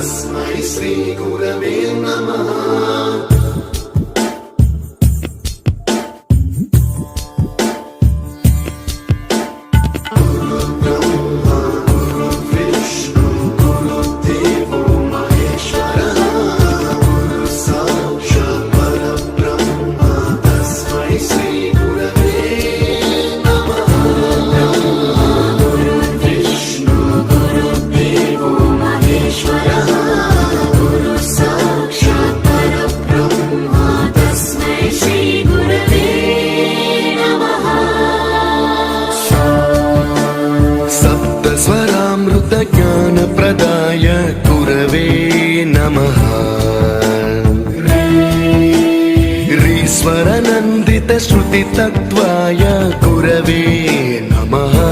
तस्मै श्री गुरवे नमः। स्वरामृत ज्ञान प्रदाय गुरवे नमः। रीश्वर नन्दित श्रुति तत्त्वाय गुरवे नमः।